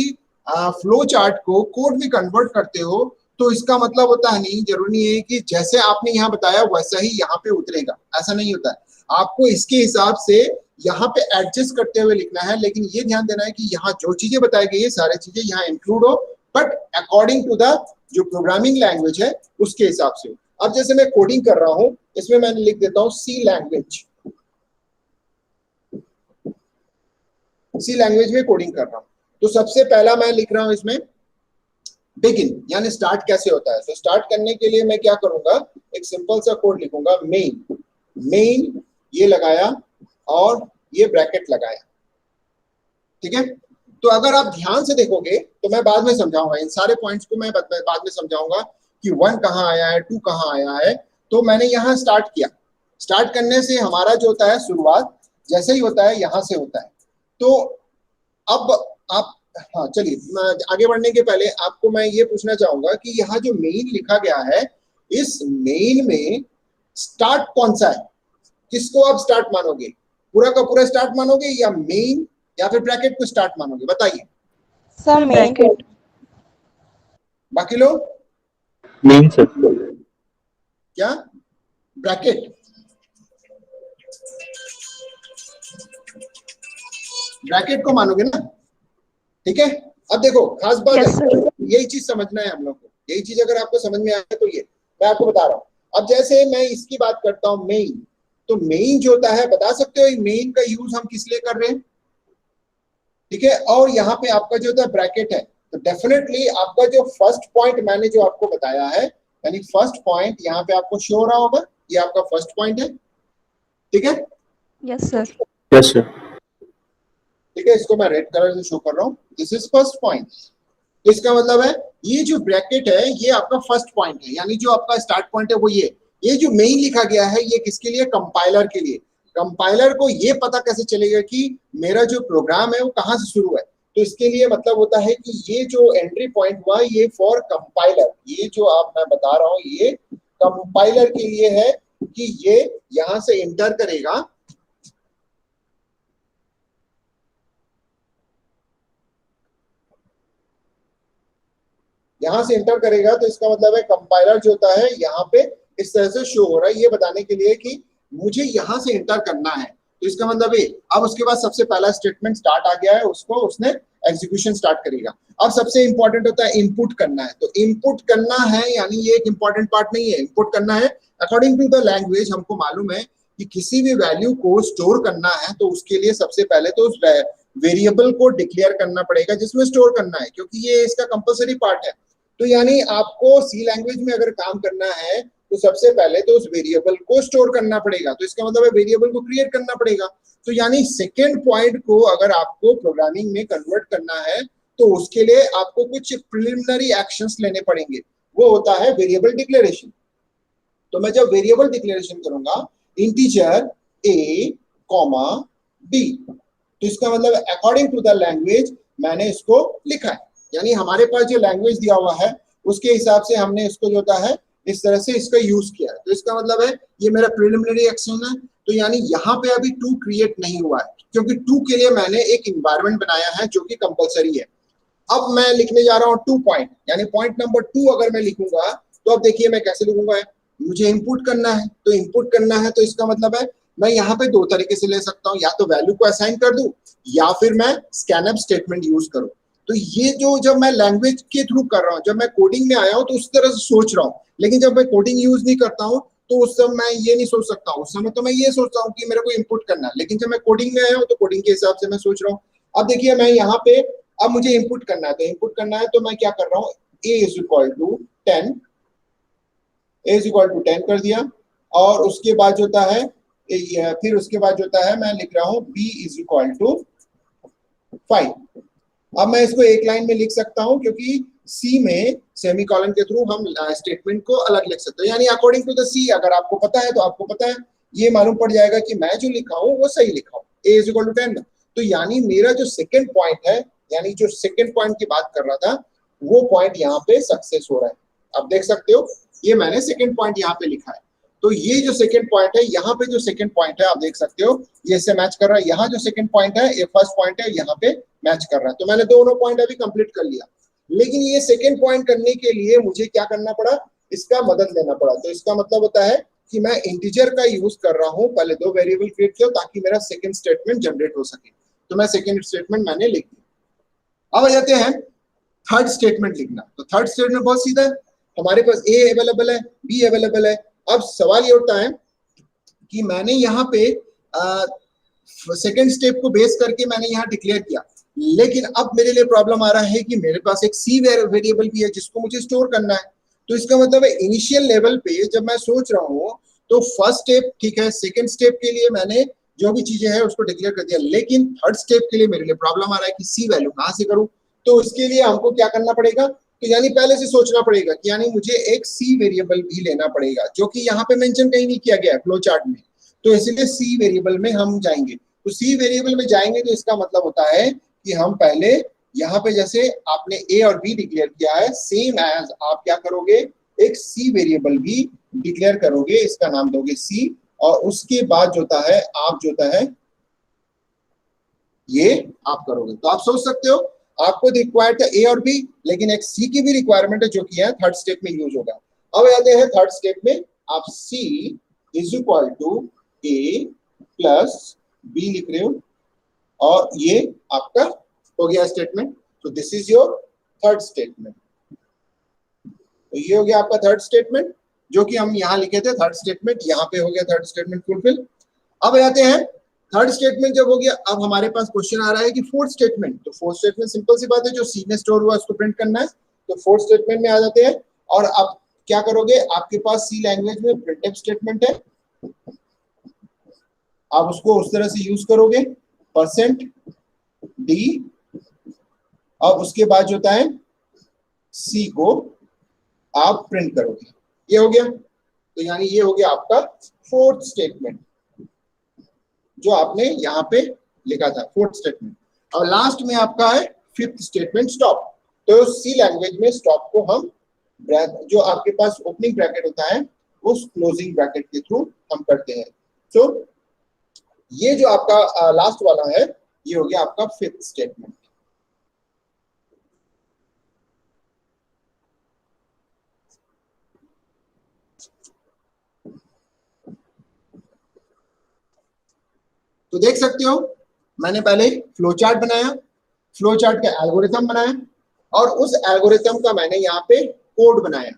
फ्लो चार्ट को कोड में कन्वर्ट करते हो, तो इसका मतलब होता है नहीं, जरूरी है कि जैसे आपने यहाँ बताया वैसा ही यहाँ पे उतरेगा, ऐसा नहीं होता है। आपको इसके हिसाब से यहाँ पे एडजस्ट करते हुए लिखना है, लेकिन ये ध्यान देना है कि यहाँ जो चीजें बताई गई है सारी चीजें यहाँ इंक्लूड हो, बट अकॉर्डिंग टू द जो प्रोग्रामिंग लैंग्वेज है उसके हिसाब से। अब जैसे मैं कोडिंग कर रहा हूँ, इसमें मैंने लिख देता हूँ सी लैंग्वेज, सी लैंग्वेज में कोडिंग कर रहा हूं। तो सबसे पहला मैं लिख रहा हूं इसमें बिगिन, यानी स्टार्ट कैसे होता है। तो स्टार्ट करने के लिए मैं क्या करूंगा, एक सिंपल सा कोड लिखूंगा, मेन, मेन ये लगाया और ये ब्रैकेट लगाया, ठीक है। तो अगर आप ध्यान से देखोगे तो मैं बाद में समझाऊंगा, इन सारे पॉइंट्स को मैं बाद में समझाऊंगा कि 1 कहाँ आया है, 2 कहाँ आया है। तो मैंने यहाँ स्टार्ट किया, स्टार्ट करने से हमारा जो होता है शुरुआत जैसे ही होता है यहाँ से होता है। तो अब आप, हाँ चलिए आगे बढ़ने के पहले आपको मैं ये पूछना चाहूंगा कि यहाँ जो मेन लिखा गया है, इस मेन में स्टार्ट कौन सा है, किसको आप स्टार्ट मानोगे, पूरा का पूरा स्टार्ट मानोगे या मेन या फिर ब्रैकेट को स्टार्ट मानोगे, बताइए। Sir main. बाकी लोग मेन सर। क्या ब्रैकेट, ब्रैकेट को मानोगे ना, ठीक है। अब देखो खास बात yes, है, यही चीज समझना है हम लोग को, यही चीज अगर आपको समझ में आए तो ये मैं आपको बता रहा हूं। अब जैसे मैं इसकी बात करता हूं मेन, तो मेन जो होता है, बता सकते हो मेन का यूज हम किस लिए कर रहे हैं, ठीक है। और यहाँ पे आपका जो होता है ब्रैकेट है, तो डेफिनेटली आपका जो फर्स्ट पॉइंट मैंने जो आपको बताया है, यानी फर्स्ट पॉइंट यहाँ पे आपको शो हो रहा होगा, ये आपका फर्स्ट पॉइंट है, ठीक है। Yes sir. Yes sir. ठीक है, इसको मैं रेड कलर से शो कर रहा हूँ, दिस इज फर्स्ट पॉइंट। तो इसका मतलब है ये जो ब्रैकेट है ये आपका फर्स्ट पॉइंट है, यानी जो आपका स्टार्ट पॉइंट है वो ये जो मेन लिखा गया है ये किसके लिए, कंपाइलर के लिए। कंपाइलर को ये पता कैसे चलेगा कि मेरा जो प्रोग्राम है वो कहाँ से शुरू है, तो इसके लिए मतलब होता है कि ये जो एंट्री पॉइंट हुआ ये फॉर कंपाइलर, ये जो आप मैं बता रहा हूँ ये कंपाइलर के लिए है कि ये यहां से इंटर करेगा, यहां से इंटर करेगा, तो इसका मतलब है कंपाइलर जो होता है यहाँ पे इस तरह से शो हो रहा है, ये बताने के लिए कि मुझे यहां से इंटर करना है। तो इसका मतलब है अब उसके बाद सबसे पहला स्टेटमेंट स्टार्ट आ गया है, उसको उसने एग्जीक्यूशन स्टार्ट करेगा। अब सबसे इंपॉर्टेंट होता है इनपुट करना है, तो इनपुट करना है यानी ये एक इंपॉर्टेंट पार्ट नहीं है, इनपुट करना है अकॉर्डिंग टू द लैंग्वेज। हमको मालूम है कि किसी भी वैल्यू को स्टोर करना है तो उसके लिए सबसे पहले तो उस वेरिएबल को डिक्लेयर करना पड़ेगा जिसमें स्टोर करना है, क्योंकि ये इसका कंपलसरी पार्ट है। तो यानी आपको सी लैंग्वेज में अगर काम करना है तो सबसे पहले तो उस वेरिएबल को स्टोर करना पड़ेगा, तो इसका मतलब है वेरिएबल को क्रिएट करना पड़ेगा। तो यानी सेकेंड पॉइंट को अगर आपको प्रोग्रामिंग में कन्वर्ट करना है तो उसके लिए आपको कुछ प्रिलिमिनरी एक्शंस लेने पड़ेंगे, वो होता है वेरिएबल डिक्लेरेशन। तो मैं जब वेरिएबल डिक्लेरेशन करूंगा इंटीजर a, b, तो इसका मतलब अकॉर्डिंग टू द लैंग्वेज मैंने इसको लिखा है, यानी हमारे पास जो लैंग्वेज दिया हुआ है उसके हिसाब से हमने इसको जो होता है इस तरह से इसका यूज किया है। तो इसका मतलब है ये मेरा प्रिलिमिनरी एक्शन है। तो यानी यहाँ पे अभी टू क्रिएट नहीं हुआ है, क्योंकि टू के लिए मैंने एक इन्वायरमेंट बनाया है जो कि कंपलसरी है। अब मैं लिखने जा रहा हूँ 2 पॉइंट, यानी पॉइंट नंबर 2 अगर मैं लिखूंगा तो अब देखिए मैं कैसे लिखूंगा, मुझे इनपुट करना है। तो इनपुट करना है तो इसका मतलब है मैं यहाँ पे 2 तरीके से ले सकता हूँ, या तो वैल्यू को असाइन कर दूं या फिर मैं स्कैनअप स्टेटमेंट यूज करूं। तो ये जो जब मैं लैंग्वेज के थ्रू कर रहा हूँ, जब मैं कोडिंग में आया हूँ तो उस तरह से सोच रहा हूँ, लेकिन जब मैं कोडिंग यूज नहीं करता हूँ तो उस समय मैं ये नहीं सोच सकता हूँ। उस समय तो मैं ये सोचता हूँ कि मेरे को इनपुट करना है, लेकिन जब मैं कोडिंग में आया हूँ तो कोडिंग के हिसाब से मैं सोच रहा हूँ। अब देखिए मैं यहाँ पे अब मुझे इनपुट करना है, तो इनपुट करना है तो मैं क्या कर रहा हूँ, a इज इक्वल टू 10 कर दिया, और उसके बाद जो होता है फिर उसके बाद जो होता है मैं लिख रहा हूँ b इज इक्वल टू 5। अब मैं इसको एक लाइन में लिख सकता हूँ क्योंकि सी में सेमीकोलन के थ्रू हम स्टेटमेंट को अलग लिख सकते हैं, यानी अकॉर्डिंग टू द सी। अगर आपको पता है तो आपको पता है, ये मालूम पड़ जाएगा कि मैं जो लिखा हूँ वो सही लिखा हूँ, a इज इक्वल टू 10। तो यानी मेरा जो सेकंड पॉइंट है, यानी जो सेकंड पॉइंट की बात कर रहा था वो पॉइंट यहाँ पे सक्सेस हो रहा है। आप देख सकते हो ये मैंने सेकंड पॉइंट यहाँ पे लिखा है। तो ये जो सेकंड पॉइंट है, यहाँ पे जो सेकंड पॉइंट है आप देख सकते हो ये इससे मैच कर रहा है। यहाँ जो सेकंड पॉइंट है, ये फर्स्ट पॉइंट है, यहाँ पे मैच कर रहा है। तो मैंने दोनों पॉइंट अभी कंप्लीट कर लिया, लेकिन ये सेकंड पॉइंट करने के लिए मुझे क्या करना पड़ा, इसका मदद लेना पड़ा। तो इसका मतलब होता है कि मैं इंटीजर का यूज कर रहा हूँ, पहले 2 वेरिएबल क्रिएट किया ताकि मेरा सेकंड स्टेटमेंट जनरेट हो सके। तो मैं सेकंड स्टेटमेंट मैंने लिख दिया। अब आ जाते हैं थर्ड स्टेटमेंट लिखना। तो थर्ड स्टेटमेंट बहुत सीधा है, हमारे पास a अवेलेबल है, b अवेलेबल है। अब सवाल ये उठता है कि मैंने यहाँ पे सेकेंड स्टेप को बेस करके मैंने यहाँ डिक्लेयर किया, लेकिन अब मेरे लिए प्रॉब्लम आ रहा है कि मेरे पास एक सी वेरिएबल भी है जिसको मुझे स्टोर करना है। तो इसका मतलब है इनिशियल लेवल पे जब मैं सोच रहा हूँ तो फर्स्ट स्टेप ठीक है, सेकेंड स्टेप के लिए मैंने जो भी चीजें हैं उसको डिक्लेयर कर दिया, लेकिन थर्ड स्टेप के लिए मेरे लिए प्रॉब्लम आ रहा है कि सी वैल्यू कहाँ से करूँ। तो इसके लिए हमको क्या करना पड़ेगा, तो यानी पहले से सोचना पड़ेगा कि यानी मुझे एक सी वेरिएबल भी लेना पड़ेगा, जो कि यहाँ पे मेंशन कहीं नहीं किया गया है फ्लो चार्ट में। तो इसलिए सी वेरिएबल में हम जाएंगे। तो सी वेरिएबल में जाएंगे तो इसका मतलब होता है कि हम पहले यहाँ पे जैसे आपने ए और बी डिक्लेयर किया है, सेम एज आप क्या करोगे, एक सी वेरिएबल भी डिक्लेयर करोगे, इसका नाम दोगे सी, और उसके बाद जो होता है आप जो होता है ये आप करोगे। तो आप सोच सकते हो आपको रिक्वायर्ड था ए और बी, लेकिन एक सी की भी रिक्वायरमेंट है जो कि है थर्ड स्टेप में यूज होगा। अब आते हैं थर्ड स्टेप में, आप C is equal to A plus B लिख रहे हो, और ये आपका हो गया स्टेटमेंट। तो this is your third statement. तो ये हो गया आपका थर्ड स्टेटमेंट जो कि हम यहाँ लिखे थे थर्ड स्टेटमेंट, यहाँ पे हो गया थर्ड स्टेटमेंट फुलफिल। अब आते हैं थर्ड स्टेटमेंट जब हो गया, अब हमारे पास क्वेश्चन आ रहा है कि फोर्थ स्टेटमेंट। तो फोर्थ स्टेटमेंट सिंपल सी बात है, जो सी में स्टोर हुआ उसको प्रिंट करना है। तो फोर्थ स्टेटमेंट में आ जाते हैं, और आप क्या करोगे, आपके पास सी लैंग्वेज में प्रिंटफ स्टेटमेंट है, आप उसको उस तरह से यूज करोगे %d, और उसके बाद जो होता है सी को आप प्रिंट करोगे। ये हो गया। तो यानी ये हो गया आपका फोर्थ स्टेटमेंट जो आपने यहाँ पे लिखा था, फोर्थ स्टेटमेंट। और लास्ट में आपका है फिफ्थ स्टेटमेंट स्टॉप। तो सी लैंग्वेज में स्टॉप को हम जो आपके पास ओपनिंग ब्रैकेट होता है उस क्लोजिंग ब्रैकेट के थ्रू हम करते हैं। तो ये जो आपका लास्ट वाला है ये हो गया आपका फिफ्थ स्टेटमेंट। तो देख सकते हो मैंने पहले फ्लो चार्ट बनाया, फ्लो चार्ट का एल्गोरिथम बनाया, और उस एल्गोरिथम का मैंने यहाँ पे कोड बनाया।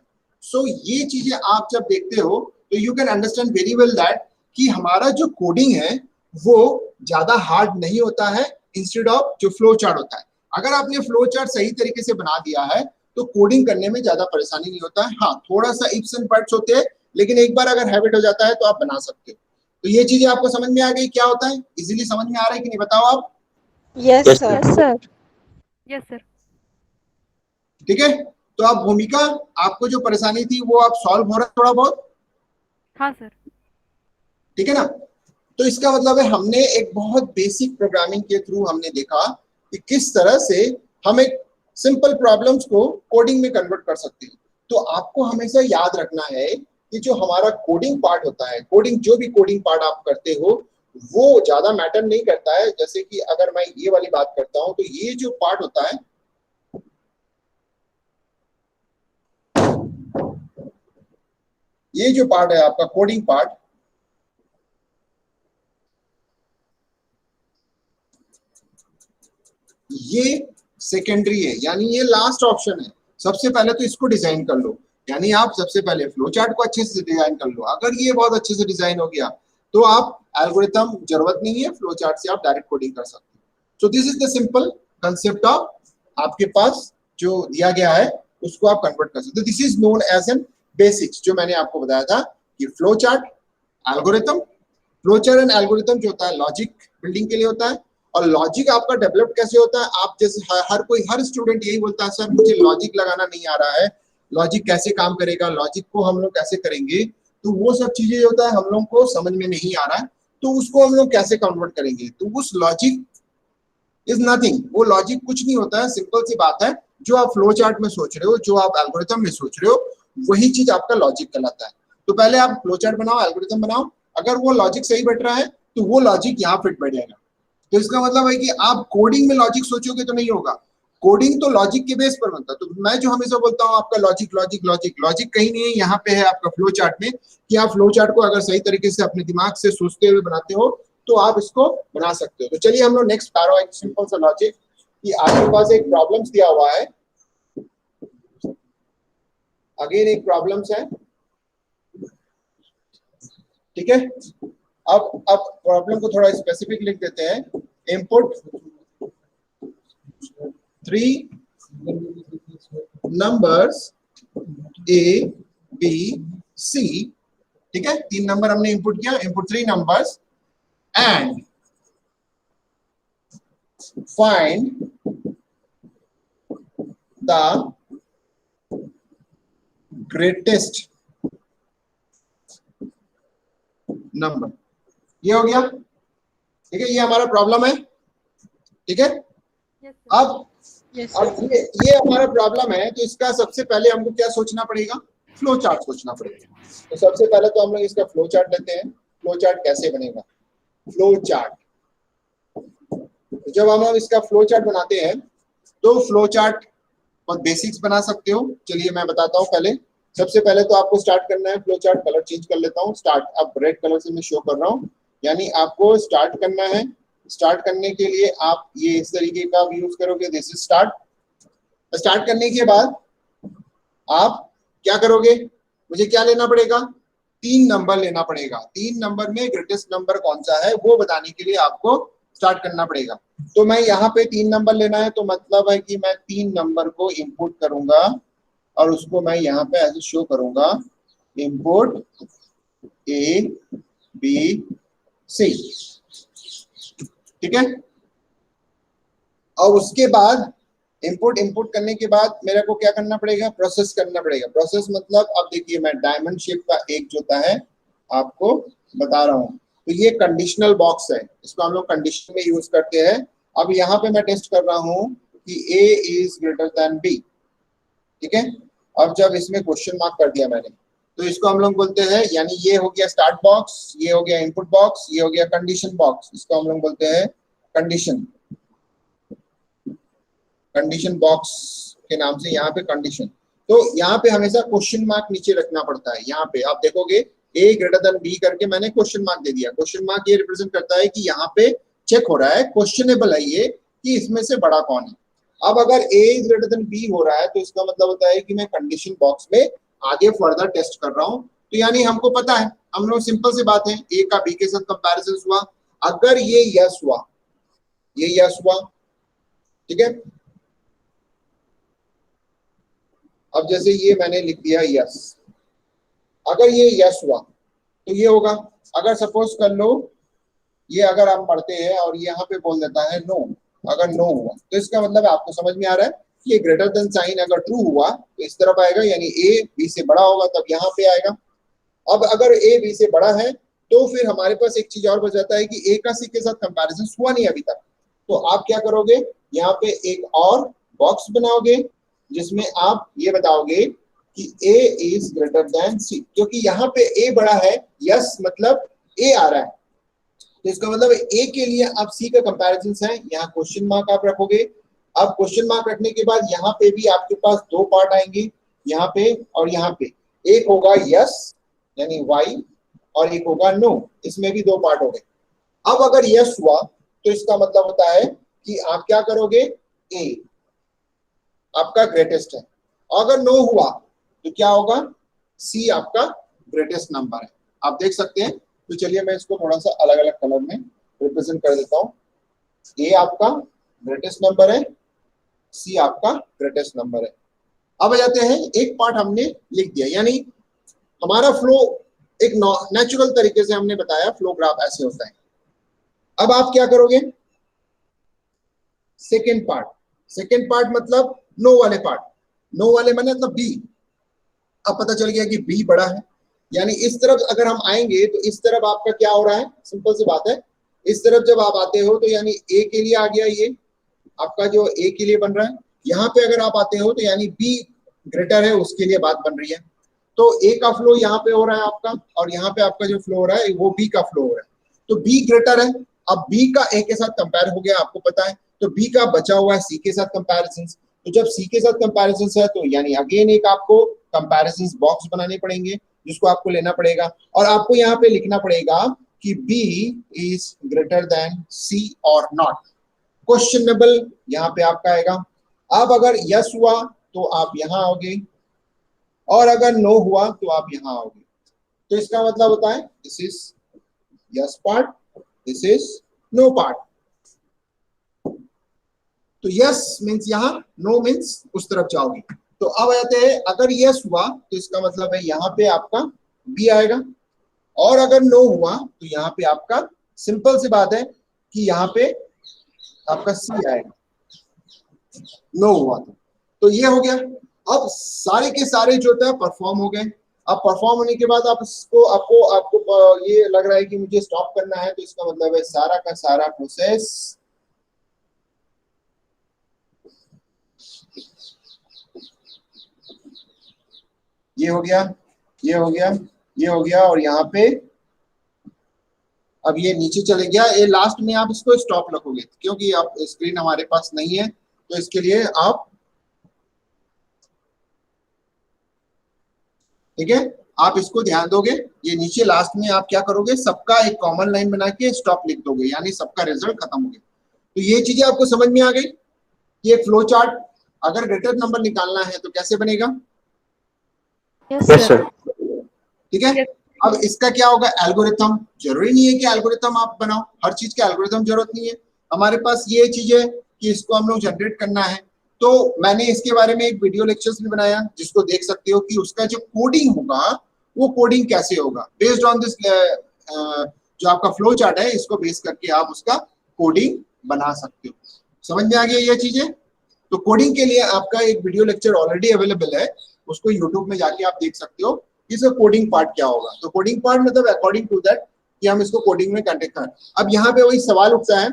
सो ये चीजें आप जब देखते हो तो you can understand very well that कि हमारा जो कोडिंग है वो ज्यादा हार्ड नहीं होता है इंस्टेड ऑफ जो फ्लो चार्ट होता है। अगर आपने फ्लो चार्ट सही तरीके से बना दिया है तो कोडिंग करने में ज्यादा परेशानी नहीं होता है। हाँ, थोड़ा सा इफ्स एंड बट्स होते हैं, लेकिन एक बार अगर हैबिट हो जाता है तो आप बना सकते हो। तो ये चीजें आपको समझ में आ गई क्या होता है? इजीली समझ में आ रहा है कि नहीं, बताओ आप। Yes, Yes, sir. sir. Yes, sir. Yes sir. ठीक है, तो आप भूमिका, आपको जो परेशानी थी वो आप सॉल्व हो रहा है थोड़ा बहुत, हाँ सर। ठीक है ना? तो इसका मतलब है हमने एक बहुत बेसिक प्रोग्रामिंग के थ्रू हमने देखा कि किस तरह से हम एक सिंपल प्रॉब्लम्स को कोडिंग में कन्वर्ट कर सकते हैं। तो आपको हमेशा याद रखना है कि जो हमारा कोडिंग पार्ट होता है, कोडिंग जो भी कोडिंग पार्ट आप करते हो वो ज्यादा मैटर नहीं करता है। जैसे कि अगर मैं ये वाली बात करता हूं तो ये जो पार्ट होता है, ये जो पार्ट है आपका कोडिंग पार्ट, ये सेकेंडरी है, यानी ये लास्ट ऑप्शन है। सबसे पहले तो इसको डिजाइन कर लो, यानी आप सबसे पहले फ्लो चार्ट को अच्छे से डिजाइन कर लो। अगर ये बहुत अच्छे से डिजाइन हो गया तो आप एल्गोरिथम जरूरत नहीं है, फ्लो चार्ट से आप डायरेक्ट कोडिंग कर सकते हो। So this is the simple concept of, आपके पास जो दिया गया है उसको आप कन्वर्ट कर सकते हो। This is known as an basics, जो मैंने आपको बताया था कि flow chart, algorithm, flow chart and algorithm जो होता है लॉजिक बिल्डिंग के लिए होता है। और लॉजिक आपका डेवलप कैसे होता है, आप जैसे हर स्टूडेंट यही बोलता है सर मुझे लॉजिक लगाना नहीं आ रहा है, लॉजिक कैसे काम करेगा, लॉजिक को हम लोग कैसे करेंगे। तो वो सब चीजें होता है हम लोग को समझ में नहीं आ रहा है, तो उसको हम लोग कैसे कन्वर्ट करेंगे। तो उस लॉजिक इज नथिंग, वो लॉजिक कुछ नहीं होता है, सिंपल सी बात है। जो आप फ्लो चार्ट में सोच रहे हो, जो आप एल्गोरिथम में सोच रहे हो, वही चीज आपका लॉजिक कहलाता है। तो पहले आप फ्लो चार्ट बनाओ, एल्गोरिथम बनाओ, अगर वो लॉजिक सही बैठ रहा है तो वो लॉजिक यहाँ फिट बैठ जाएगा। तो इसका मतलब है कि आप कोडिंग में लॉजिक सोचोगे तो नहीं होगा, कोडिंग तो लॉजिक के बेस पर बनता है। तो मैं जो हमेशा बोलता हूँ आपका लॉजिक लॉजिक लॉजिक लॉजिक कहीं नहीं है, यहाँ पे है आपका फ्लो चार्ट में, कि आप फ्लो चार्ट को अगर सही तरीके से अपने दिमाग से सोचते हुए बनाते हो तो आप इसको बना सकते हो। तो चलिए हम लोग नेक्स्ट पैरा, एक सिंपल सा लॉजिक, कि आपके पास एक प्रॉब्लम्स दिया हुआ है, अगेन एक प्रॉब्लम्स है, ठीक है। अब प्रॉब्लम को थोड़ा स्पेसिफिक लिख देते हैं। Input 3 numbers A B C, ठीक है, 3 नंबर हमने इनपुट किया, input 3 numbers and find the greatest number. ये हो गया, ठीक है, ये हमारा प्रॉब्लम है, ठीक है। Yes sir. अब Yes, अब sir. ये हमारा प्रॉब्लम है, तो इसका सबसे पहले हमको क्या सोचना पड़ेगा, फ्लो चार्ट सोचना पड़ेगा। तो सबसे पहले तो हम लोग इसका फ्लो चार्ट लेते हैं। फ्लो चार्ट कैसे बनेगा, फ्लो चार्ट, तो जब हम लोग इसका फ्लो चार्ट बनाते हैं तो फ्लो चार्ट बहुत बेसिक्स बना सकते हो। चलिए मैं बताता हूँ। पहले सबसे पहले तो आपको स्टार्ट करना है फ्लो चार्ट, कलर चेंज कर लेता हूँ, स्टार्ट अब रेड कलर से मैं शो कर रहा हूँ, यानी आपको स्टार्ट करना है। स्टार्ट करने के लिए आप ये इस तरीके का यूज करोगे, दिस इज स्टार्ट। स्टार्ट करने के बाद आप क्या करोगे, मुझे क्या लेना पड़ेगा, 3 नंबर लेना पड़ेगा। 3 नंबर में ग्रेटेस्ट नंबर कौन सा है वो बताने के लिए आपको स्टार्ट करना पड़ेगा। तो मैं यहाँ पे 3 नंबर लेना है, तो मतलब है कि मैं 3 नंबर को इंपुट करूंगा और उसको मैं यहाँ पे ऐसे शो करूंगा, इंपुट A B C, ठीक है। और उसके बाद इनपुट करने के बाद मेरे को क्या करना पड़ेगा, प्रोसेस करना पड़ेगा। प्रोसेस मतलब अब देखिए मैं डायमंड शेप का एक जो होता है आपको बता रहा हूँ, तो ये कंडीशनल बॉक्स है, इसको हम लोग कंडीशन में यूज करते हैं। अब यहाँ पे मैं टेस्ट कर रहा हूँ कि A is greater than B, ठीक है। अब जब इसमें क्वेश्चन मार्क कर दिया मैंने, तो इसको हम लोग बोलते हैं, यानी ये हो गया स्टार्ट बॉक्स, ये हो गया इनपुट बॉक्स, ये हो गया कंडीशन बॉक्स, इसको हम लोग बोलते हैं कंडीशन, कंडीशन बॉक्स के नाम से यहाँ पे कंडीशन। तो यहाँ पे हमेशा क्वेश्चन मार्क नीचे रखना पड़ता है। यहाँ पे आप देखोगे A ग्रेटर देन B करके मैंने क्वेश्चन मार्क दे दिया। क्वेश्चन मार्क ये रिप्रेजेंट करता है कि यहाँ पे चेक हो रहा है, क्वेश्चनेबल है ये, कि इसमें से बड़ा कौन है। अब अगर A is greater than B हो रहा है तो इसका मतलब होता है कि मैं कंडीशन बॉक्स में आगे फर्दर टेस्ट कर रहा हूँ। तो यानी हमको पता है, हम लोग सिंपल सी बात है, A का B के साथ कंपैरिजन हुआ, अगर ये यस हुआ, ये यस हुआ, ठीक है, अब जैसे ये मैंने लिख दिया यस, अगर ये यस हुआ तो ये होगा। अगर सपोज कर लो ये अगर हम पढ़ते हैं और ये यहाँ पे बोल देता है नो, अगर नो हुआ तो इसका मतलब आपको समझ में आ रहा है कि ये ग्रेटर देन साइन अगर ट्रू हुआ तो इस तरफ आएगा, यानी ए बी से बड़ा होगा तब यहाँ पे आएगा। अब अगर ए बी से बड़ा है तो फिर हमारे पास एक चीज और बच जाता है कि ए का सी के साथ कंपैरिजन हुआ नहीं अभी तक, तो आप क्या करोगे, यहाँ पे एक और बॉक्स बनाओगे जिसमें आप ये बताओगे कि ए इज ग्रेटर देन सी, क्योंकि यहाँ पे ए बड़ा है, यस मतलब ए आ रहा है, तो इसका मतलब ए के लिए आप सी का कंपैरिजन है, यहाँ क्वेश्चन मार्क आप रखोगे। अब क्वेश्चन मार्क रखने के बाद यहाँ पे भी आपके पास दो पार्ट आएंगे, यहाँ पे और यहाँ पे, एक होगा यस यानी वाई और एक होगा नो, इसमें भी दो पार्ट हो गए। अब अगर यस हुआ तो इसका मतलब होता है कि आप क्या करोगे, ए आपका ग्रेटेस्ट है, अगर नो हुआ तो क्या होगा, सी आपका ग्रेटेस्ट नंबर है। आप देख सकते हैं, तो चलिए मैं इसको थोड़ा सा अलग अलग कलर में रिप्रेजेंट कर देता हूं। ए आपका ग्रेटेस्ट नंबर है, सी आपका ग्रेटेस्ट नंबर है। अब आ जाते हैं, एक पार्ट हमने लिख दिया, यानी हमारा फ्लो एक नेचुरल तरीके से हमने बताया, फ्लो ग्राफ ऐसे होता है। अब आप क्या करोगे, सेकेंड पार्ट मतलब नो वाले पार्ट, नो वाले माने मतलब बी। अब पता चल गया कि बी बड़ा है, यानी इस तरफ अगर हम आएंगे तो इस तरफ आपका क्या हो रहा है, सिंपल सी बात है, इस तरफ जब आप आते हो तो यानी ए के लिए आ गया, ये आपका जो ए के लिए बन रहा है। यहाँ पे अगर आप आते हो तो यानी बी ग्रेटर है, उसके लिए बात बन रही है। तो ए का फ्लो यहाँ पे हो रहा है आपका, और यहाँ पे आपका जो फ्लो हो रहा है वो बी का फ्लो हो रहा है, तो बी ग्रेटर है। अब बी का ए के साथ कंपेयर हो गया, आपको पता है, तो बी का बचा हुआ है सी के साथ कंपैरिजन। तो जब सी के साथ कंपैरिजन है तो यानी अगेन एक आपको कंपैरिजन बॉक्स बनाने पड़ेंगे जिसको आपको लेना पड़ेगा, और आपको यहाँ पे लिखना पड़ेगा कि बी इज ग्रेटर देन सी और नॉट, क्वेश्चनेबल यहाँ पे आपका आएगा। अब अगर यस हुआ तो आप यहाँ आओगे, और अगर नो हुआ तो आप यहाँ आओगे। तो इसका मतलब होता है this is yes part, this is no part. तो यस मीन्स यहाँ, नो मीन्स उस तरफ जाओगे। तो अब आते हैं, अगर यस हुआ तो इसका मतलब है यहाँ पे आपका बी आएगा, और अगर नो हुआ तो यहाँ पे आपका, सिंपल सी बात है कि यहाँ पे आपका सी आएगा, नो हुआ तो ये हो गया। अब सारे के सारे जो होता है परफॉर्म हो गए। अब परफॉर्म होने के बाद आप इसको आपको आपको ये लग रहा है कि मुझे स्टॉप करना है, तो इसका मतलब है सारा का सारा प्रोसेस ये हो गया, ये हो गया, ये हो गया, और यहाँ पे अब ये नीचे चले गया। ये लास्ट में आप इसको स्टॉप रखोगे, क्योंकि आप स्क्रीन हमारे पास नहीं है, तो इसके लिए आप, ठीक है, आप इसको ध्यान दोगे। ये नीचे लास्ट में आप क्या करोगे, सबका एक कॉमन लाइन बना के स्टॉप लिख दोगे, यानी सबका रिजल्ट खत्म हो गया। तो ये चीजें आपको समझ में आ गई। ये फ्लो चार्ट अगर ग्रेटर नंबर निकालना है तो कैसे बनेगा, यस यस सर। सर। ठीक है। अब इसका क्या होगा, एल्गोरिथम। जरूरी नहीं है कि एल्गोरिथम आप बनाओ, हर चीज का एल्गोरिथम जरूरत नहीं है। हमारे पास ये चीज है कि इसको हम लोग जनरेट करना है, तो मैंने इसके बारे में एक वीडियो लेक्चर्स भी बनाया जिसको देख सकते हो कि उसका जो कोडिंग होगा वो कोडिंग कैसे होगा, बेस्ड ऑन दिस जो आपका फ्लो चार्ट है, इसको बेस करके आप उसका कोडिंग बना सकते हो। समझ में आ गया ये चीजें। तो कोडिंग के लिए आपका एक वीडियो लेक्चर ऑलरेडी अवेलेबल है, उसको यूट्यूब में जाके आप देख सकते हो इसका कोडिंग पार्ट क्या होगा। तो कोडिंग पार्ट मतलब अकॉर्डिंग टू दैट कि हम इसको कोडिंग में कंटेक्ट करें। अब यहाँ पे वही सवाल उठता है,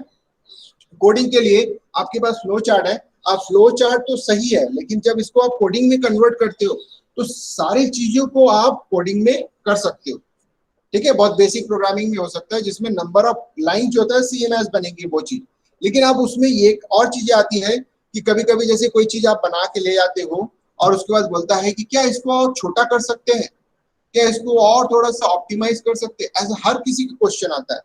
कोडिंग के लिए आपके पास फ्लो चार्ट है, आप फ्लो चार्ट तो सही है, लेकिन जब इसको आप कोडिंग में कन्वर्ट करते हो तो सारी चीजों को आप कोडिंग में कर सकते हो। ठीक है, बहुत बेसिक प्रोग्रामिंग में हो सकता है जिसमें नंबर ऑफ लाइन जो होता है CMS बनेगी वो चीज, लेकिन अब उसमें ये और चीजें आती है कि कभी कभी जैसे कोई चीज आप बना के ले जाते हो और उसके बाद बोलता है कि क्या इसको और छोटा कर सकते हैं, क्या इसको और थोड़ा सा ऑप्टिमाइज कर सकते हैं, ऐसा हर किसी का क्वेश्चन आता है।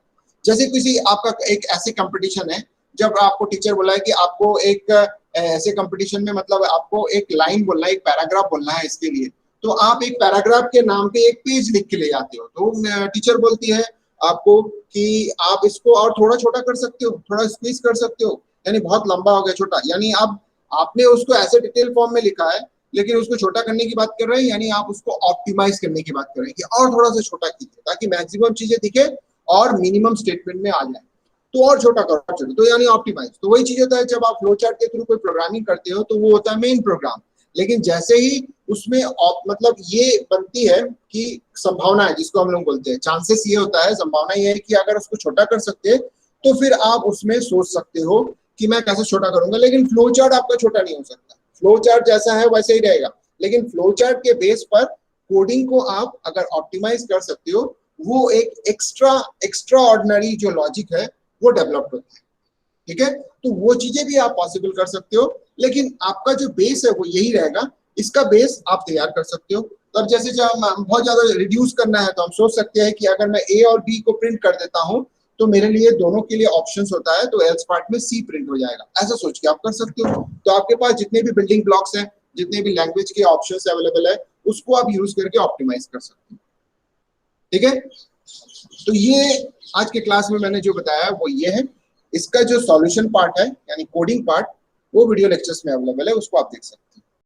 जैसे किसी आपका एक ऐसे कंपटीशन है, जब आपको टीचर बोला है कि आपको एक ऐसे कंपटीशन में मतलब आपको एक लाइन बोलना है, एक पैराग्राफ बोलना है, इसके लिए तो आप एक पैराग्राफ के नाम पे एक पेज लिख के ले जाते हो, तो टीचर बोलती है आपको कि आप इसको और थोड़ा छोटा कर सकते हो, थोड़ा स्क्वीज कर सकते हो, यानी बहुत लंबा हो गया छोटा, यानी अब आपने उसको ऐसे डिटेल फॉर्म में लिखा है लेकिन उसको छोटा करने की बात कर रहे हैं, यानी आप उसको ऑप्टिमाइज करने की बात कर रहे हैं कि और थोड़ा सा छोटा कीजिए ताकि मैक्सिमम चीजें दिखे और मिनिमम स्टेटमेंट में आ जाए, तो और छोटा करो, तो यानी ऑप्टिमाइज। तो वही चीज होता है जब आप फ्लो चार्ट के थ्रू कोई प्रोग्रामिंग करते हो तो वो होता है मेन प्रोग्राम, लेकिन जैसे ही उसमें मतलब ये बनती है कि संभावना है जिसको हम लोग बोलते हैं चांसेस, ये होता है संभावना ये है कि अगर उसको छोटा कर सकते हैं तो फिर आप उसमें सोच सकते हो कि मैं कैसे छोटा करूंगा, लेकिन फ्लो चार्ट आपका छोटा नहीं हो सकता। फ्लो चार्ट जैसा है वैसे ही रहेगा, लेकिन फ्लो चार्ट के बेस पर कोडिंग को आप अगर ऑप्टिमाइज कर सकते हो, वो एक एक्स्ट्रा ऑर्डिनरी जो लॉजिक है वो डेवलप होता है, ठीक है। तो वो चीजें भी आप पॉसिबल कर सकते हो, लेकिन आपका जो बेस है वो यही रहेगा, इसका बेस आप तैयार कर सकते हो। तो अब जैसे जब बहुत ज्यादा रिड्यूस करना है तो हम सोच सकते हैं कि अगर मैं ए और बी को प्रिंट कर देता हूं तो मेरे लिए दोनों के लिए ऑप्शंस होता है, तो एल्स पार्ट में सी प्रिंट हो जाएगा, ऐसा सोच के आप कर सकते हो। तो आपके पास जितने भी बिल्डिंग ब्लॉक्स हैं, जितने भी लैंग्वेज के ऑप्शंस अवेलेबल है, उसको आप यूज करके ऑप्टिमाइज कर सकते हो, ठीक है। तो ये आज के क्लास में मैंने जो बताया वो ये है। इसका जो सॉल्यूशन पार्ट है यानी कोडिंग पार्ट, वो वीडियो लेक्चर्स में अवेलेबल है, उसको आप देख सकते हैं।